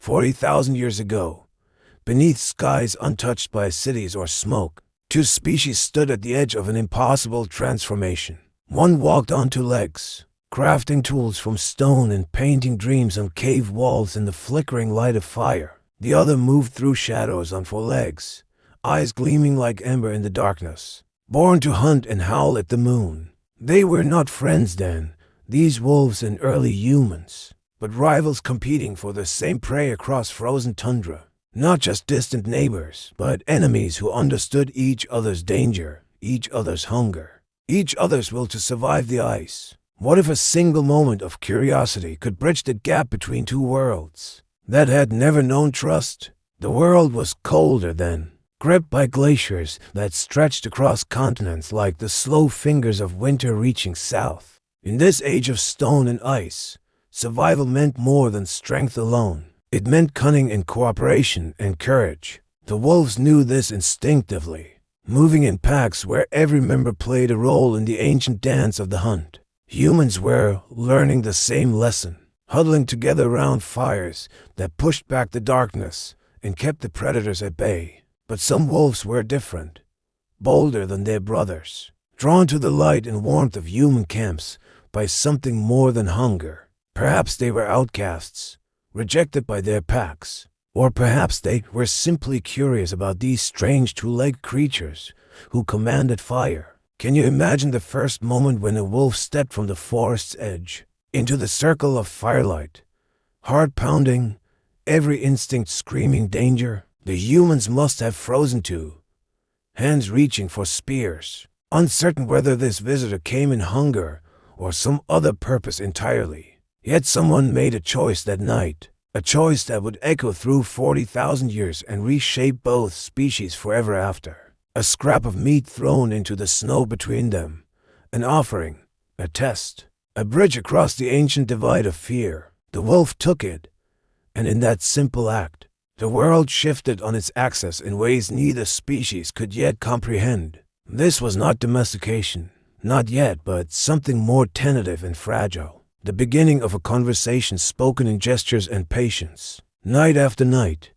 40,000 years ago, beneath skies untouched by cities or smoke, two species stood at the edge of an impossible transformation. One walked on two legs, crafting tools from stone and painting dreams on cave walls in the flickering light of fire. The other moved through shadows on four legs, eyes gleaming like ember in the darkness, born to hunt and howl at the moon. They were not friends then, these wolves and early humans, but rivals competing for the same prey across frozen tundra. Not just distant neighbors, but enemies who understood each other's danger, each other's hunger, each other's will to survive the ice. What if a single moment of curiosity could bridge the gap between two worlds that had never known trust? The world was colder then, gripped by glaciers that stretched across continents like the slow fingers of winter reaching south. In this age of stone and ice, survival meant more than strength alone. It meant cunning and cooperation and courage. The wolves knew this instinctively, moving in packs where every member played a role in the ancient dance of the hunt. Humans were learning the same lesson, huddling together around fires that pushed back the darkness and kept the predators at bay. But some wolves were different, bolder than their brothers, drawn to the light and warmth of human camps by something more than hunger. Perhaps they were outcasts, rejected by their packs, or perhaps they were simply curious about these strange two-legged creatures who commanded fire. Can you imagine the first moment when a wolf stepped from the forest's edge into the circle of firelight? Heart pounding, every instinct screaming danger. The humans must have frozen too, hands reaching for spears, uncertain whether this visitor came in hunger or some other purpose entirely. Yet someone made a choice that night, a choice that would echo through 40,000 years and reshape both species forever after. A scrap of meat thrown into the snow between them, an offering, a test, a bridge across the ancient divide of fear. The wolf took it, and in that simple act, the world shifted on its axis in ways neither species could yet comprehend. This was not domestication, not yet, but something more tentative and fragile. The beginning of a conversation spoken in gestures and patience. Night after night,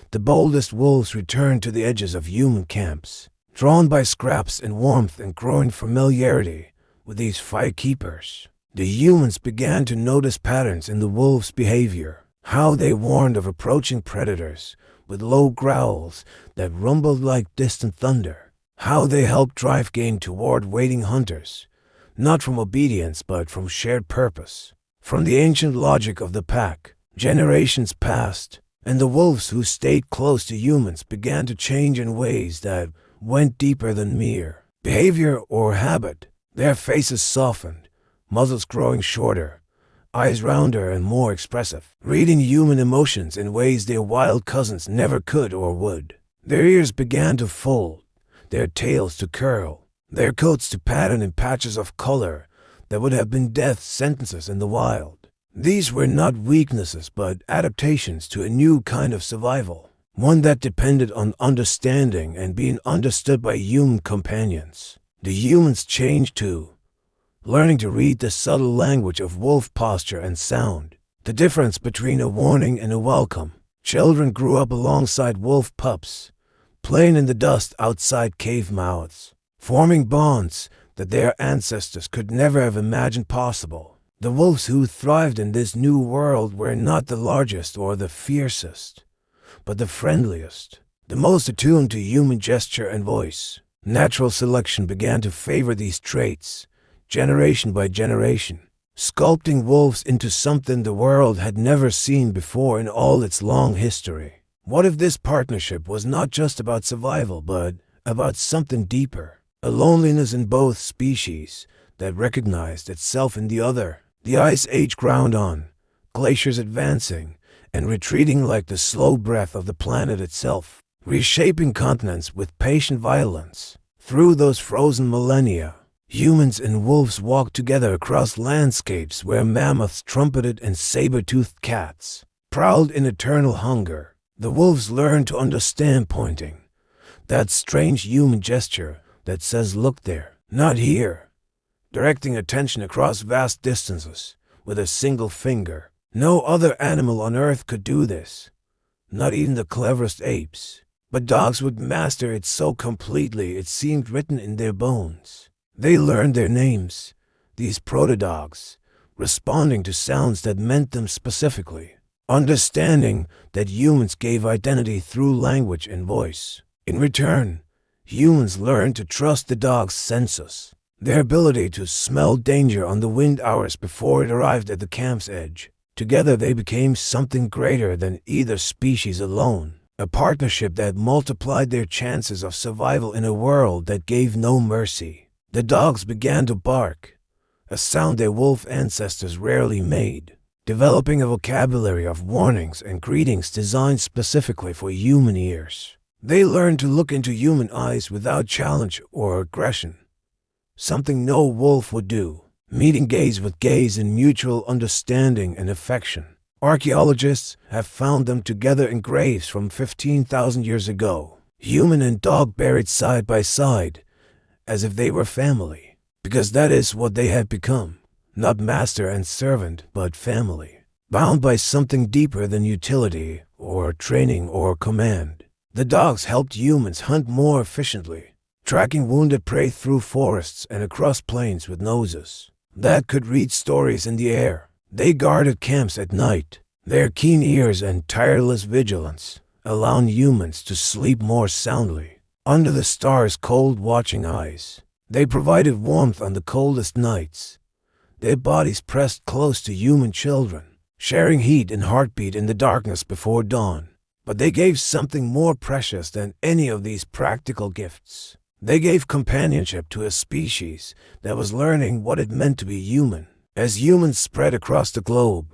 the boldest wolves returned to the edges of human camps, drawn by scraps and warmth and growing familiarity with these firekeepers. The humans began to notice patterns in the wolves' behavior, how they warned of approaching predators with low growls that rumbled like distant thunder, how they helped drive game toward waiting hunters, not from obedience but from shared purpose. From the ancient logic of the pack, generations passed, and the wolves who stayed close to humans began to change in ways that went deeper than mere behavior or habit. Their faces softened, muzzles growing shorter, eyes rounder and more expressive, reading human emotions in ways their wild cousins never could or would. Their ears began to fold, their tails to curl, their coats to pattern in patches of color that would have been death sentences in the wild. These were not weaknesses but adaptations to a new kind of survival, one that depended on understanding and being understood by human companions. The humans changed too, learning to read the subtle language of wolf posture and sound, the difference between a warning and a welcome. Children grew up alongside wolf pups, playing in the dust outside cave mouths, forming bonds that their ancestors could never have imagined possible. The wolves who thrived in this new world were not the largest or the fiercest, but the friendliest, the most attuned to human gesture and voice. Natural selection began to favor these traits, generation by generation, sculpting wolves into something the world had never seen before in all its long history. What if this partnership was not just about survival, but about something deeper? A loneliness in both species that recognized itself in the other. The ice age ground on, glaciers advancing and retreating like the slow breath of the planet itself, reshaping continents with patient violence. Through those frozen millennia, humans and wolves walked together across landscapes where mammoths trumpeted and saber-toothed cats prowled in eternal hunger. The wolves learned to understand pointing, that strange human gesture that says look there, not here, directing attention across vast distances with a single finger. No other animal on earth could do this. not even the cleverest apes. But dogs would master it so completely it seemed written in their bones. They learned their names, these proto-dogs, responding to sounds that meant them specifically, understanding that humans gave identity through language and voice. In return, humans learned to trust the dog's senses, their ability to smell danger on the wind hours before it arrived at the camp's edge. Together they became something greater than either species alone, a partnership that multiplied their chances of survival in a world that gave no mercy. The dogs began to bark, a sound their wolf ancestors rarely made, developing a vocabulary of warnings and greetings designed specifically for human ears. They learned to look into human eyes without challenge or aggression, something no wolf would do, meeting gaze with gaze in mutual understanding and affection. Archaeologists have found them together in graves from 15,000 years ago, human and dog buried side by side, as if they were family, because that is what they had become, not master and servant, but family, bound by something deeper than utility or training or command. The dogs helped humans hunt more efficiently, tracking wounded prey through forests and across plains with noses that could read stories in the air. They guarded camps at night, their keen ears and tireless vigilance allowing humans to sleep more soundly. Under the stars' cold watching eyes, they provided warmth on the coldest nights, their bodies pressed close to human children, sharing heat and heartbeat in the darkness before dawn. But they gave something more precious than any of these practical gifts. They gave companionship to a species that was learning what it meant to be human. As humans spread across the globe,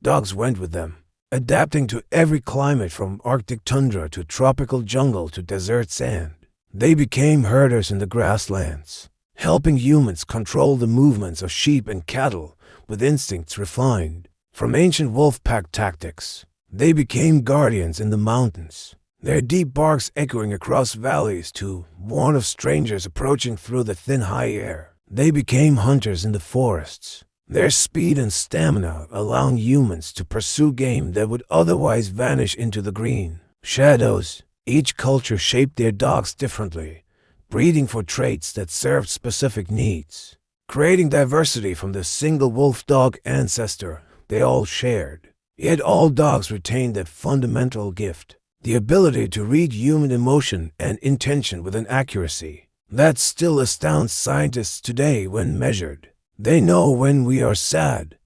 dogs went with them, adapting to every climate from Arctic tundra to tropical jungle to desert sand. They became herders in the grasslands, helping humans control the movements of sheep and cattle with instincts refined from ancient wolf pack tactics. They became guardians in the mountains, their deep barks echoing across valleys to warn of strangers approaching through the thin high air. They became hunters in the forests, their speed and stamina allowing humans to pursue game that would otherwise vanish into the green shadows. Each culture shaped their dogs differently, breeding for traits that served specific needs, creating diversity from the single wolf dog ancestor they all shared. Yet all dogs retained that fundamental gift, the ability to read human emotion and intention with an accuracy that still astounds scientists today when measured. They know when we are sad,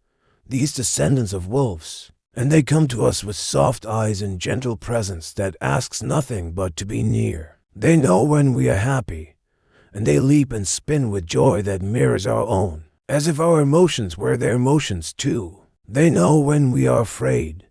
these descendants of wolves, and they come to us with soft eyes and gentle presence that asks nothing but to be near. They know when we are happy, and they leap and spin with joy that mirrors our own, as if our emotions were their emotions too. They know when we are afraid,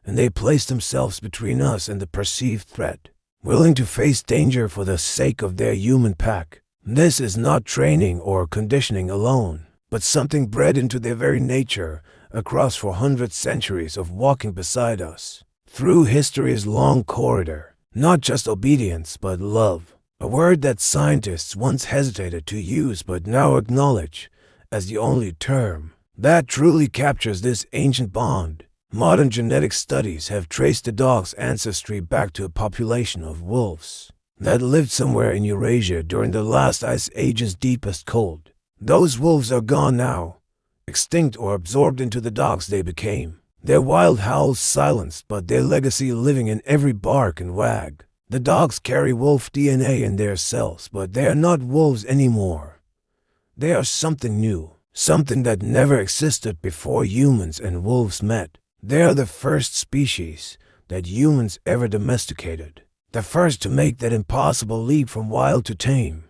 and they place themselves between us and the perceived threat, willing to face danger for the sake of their human pack. This is not training or conditioning alone, but something bred into their very nature across 400 centuries of walking beside us, through history's long corridor. Not just obedience, but love, a word that scientists once hesitated to use but now acknowledge as the only term that truly captures this ancient bond. Modern genetic studies have traced the dog's ancestry back to a population of wolves that lived somewhere in Eurasia during the last ice age's deepest cold. Those wolves are gone now, extinct or absorbed into the dogs they became. Their wild howls silenced, but their legacy living in every bark and wag. The dogs carry wolf DNA in their cells, but they are not wolves anymore. They are something new. Something that never existed before humans and wolves met. They are the first species that humans ever domesticated. The first to make that impossible leap from wild to tame,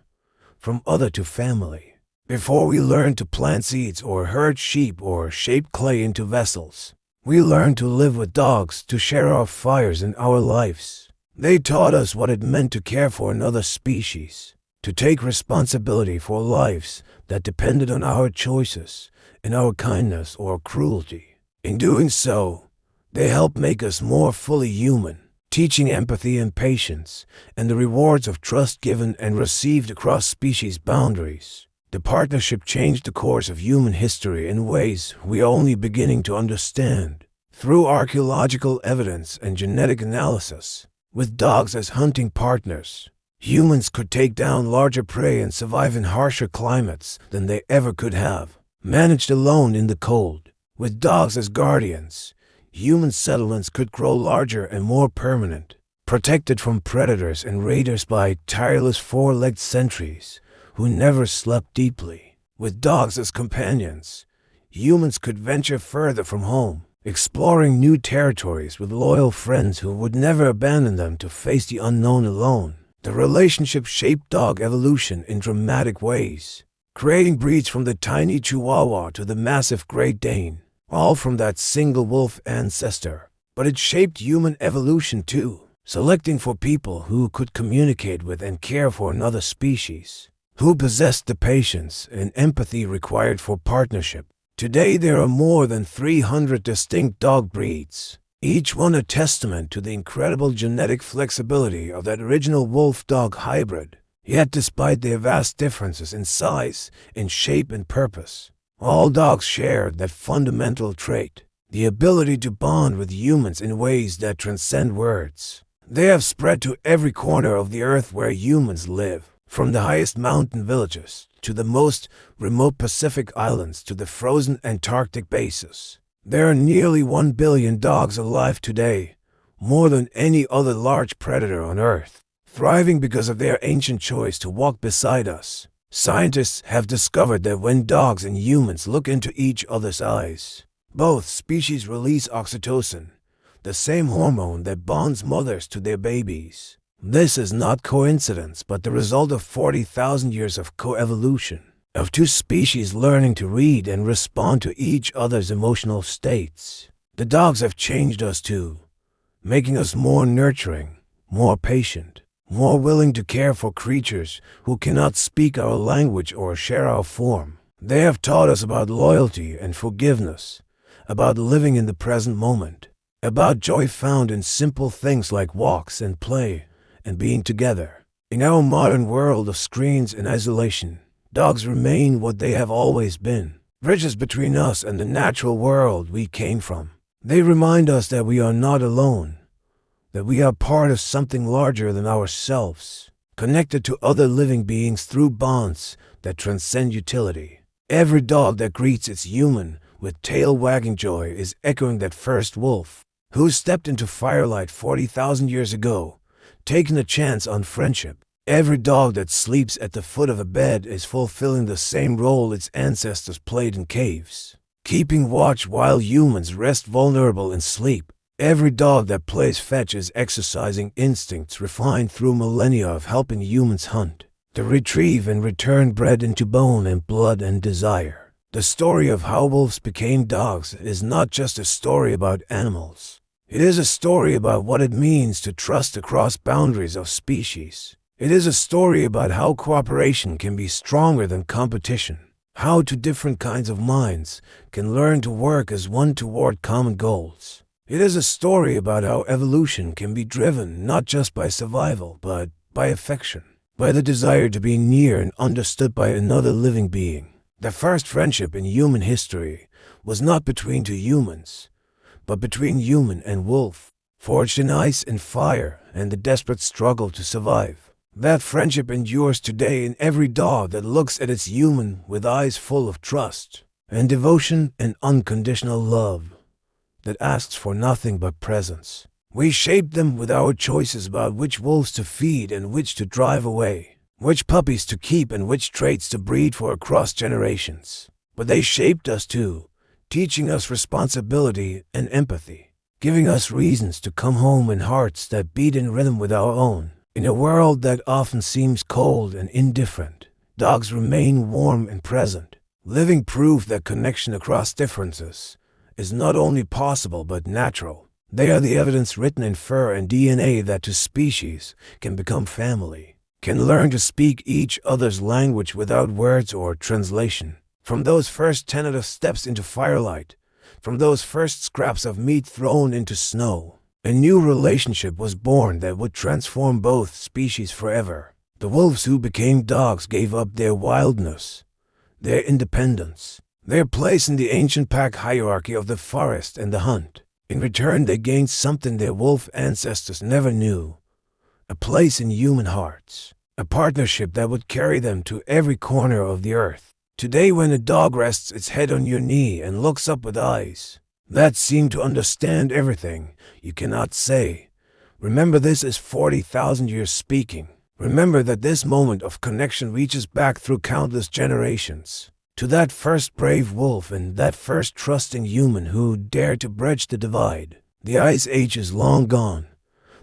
from other to family. Before we learned to plant seeds or herd sheep or shape clay into vessels, we learned to live with dogs, to share our fires and our lives. They taught us what it meant to care for another species, to take responsibility for lives that depended on our choices, in our kindness or cruelty. In doing so, they helped make us more fully human, teaching empathy and patience, and the rewards of trust given and received across species boundaries. The partnership changed the course of human history in ways we are only beginning to understand. Through archaeological evidence and genetic analysis, with dogs as hunting partners, humans could take down larger prey and survive in harsher climates than they ever could have managed alone in the cold. With dogs as guardians, human settlements could grow larger and more permanent, protected from predators and raiders by tireless four-legged sentries who never slept deeply. With dogs as companions, humans could venture further from home, exploring new territories with loyal friends who would never abandon them to face the unknown alone. The relationship shaped dog evolution in dramatic ways, creating breeds from the tiny Chihuahua to the massive Great Dane, all from that single wolf ancestor. But it shaped human evolution too, selecting for people who could communicate with and care for another species, who possessed the patience and empathy required for partnership. Today there are more than 300 distinct dog breeds, each one a testament to the incredible genetic flexibility of that original wolf-dog hybrid. Yet despite their vast differences in size, in shape and purpose, all dogs share that fundamental trait, the ability to bond with humans in ways that transcend words. They have spread to every corner of the earth where humans live, from the highest mountain villages to the most remote Pacific islands to the frozen Antarctic bases. There are nearly 1 billion dogs alive today, more than any other large predator on Earth, thriving because of their ancient choice to walk beside us. Scientists have discovered that when dogs and humans look into each other's eyes, both species release oxytocin, the same hormone that bonds mothers to their babies. This is not coincidence, but the result of 40,000 years of coevolution, of two species learning to read and respond to each other's emotional states. The dogs have changed us too, making us more nurturing, more patient, more willing to care for creatures who cannot speak our language or share our form. They have taught us about loyalty and forgiveness, about living in the present moment, about joy found in simple things like walks and play and being together. In our modern world of screens and isolation, dogs remain what they have always been, bridges between us and the natural world we came from. They remind us that we are not alone, that we are part of something larger than ourselves, connected to other living beings through bonds that transcend utility. Every dog that greets its human with tail wagging joy is echoing that first wolf, who stepped into firelight 40,000 years ago, taking a chance on friendship. Every dog that sleeps at the foot of a bed is fulfilling the same role its ancestors played in caves, keeping watch while humans rest vulnerable in sleep. Every dog that plays fetch is exercising instincts refined through millennia of helping humans hunt, to retrieve and return bred into bone and blood and desire. The story of how wolves became dogs is not just a story about animals. It is a story about what it means to trust across boundaries of species. It is a story about how cooperation can be stronger than competition, how two different kinds of minds can learn to work as one toward common goals. It is a story about how evolution can be driven not just by survival, but by affection, by the desire to be near and understood by another living being. The first friendship in human history was not between two humans, but between human and wolf, forged in ice and fire and the desperate struggle to survive. That friendship endures today in every dog that looks at its human with eyes full of trust and devotion and unconditional love, that asks for nothing but presence. We shape them with our choices about which wolves to feed and which to drive away, which puppies to keep and which traits to breed for across generations. But they shaped us too, teaching us responsibility and empathy, giving us reasons to come home and hearts that beat in rhythm with our own. In a world that often seems cold and indifferent, dogs remain warm and present, living proof that connection across differences is not only possible but natural. They are the evidence written in fur and DNA that two species can become family, can learn to speak each other's language without words or translation. From those first tentative steps into firelight, from those first scraps of meat thrown into snow, a new relationship was born that would transform both species forever. The wolves who became dogs gave up their wildness, their independence, their place in the ancient pack hierarchy of the forest and the hunt. In return, they gained something their wolf ancestors never knew: a place in human hearts, a partnership that would carry them to every corner of the earth. Today, when a dog rests its head on your knee and looks up with eyes that seem to understand everything, you cannot say, "Remember, this is 40,000 years speaking." Remember that this moment of connection reaches back through countless generations, to that first brave wolf and that first trusting human who dared to bridge the divide. The Ice Age is long gone.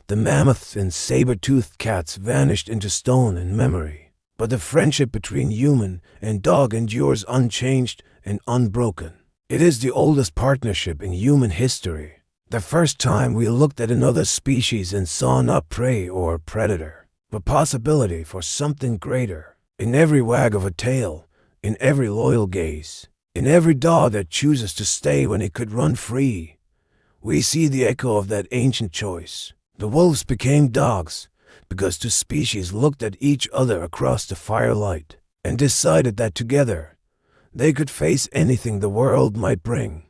The mammoths and saber-toothed cats vanished into stone and memory. But the friendship between human and dog endures unchanged and unbroken. It is the oldest partnership in human history. The first time we looked at another species and saw not prey or predator, but possibility for something greater. In every wag of a tail, in every loyal gaze, in every dog that chooses to stay when it could run free, we see the echo of that ancient choice. The wolves became dogs because two species looked at each other across the firelight and decided that together they could face anything the world might bring.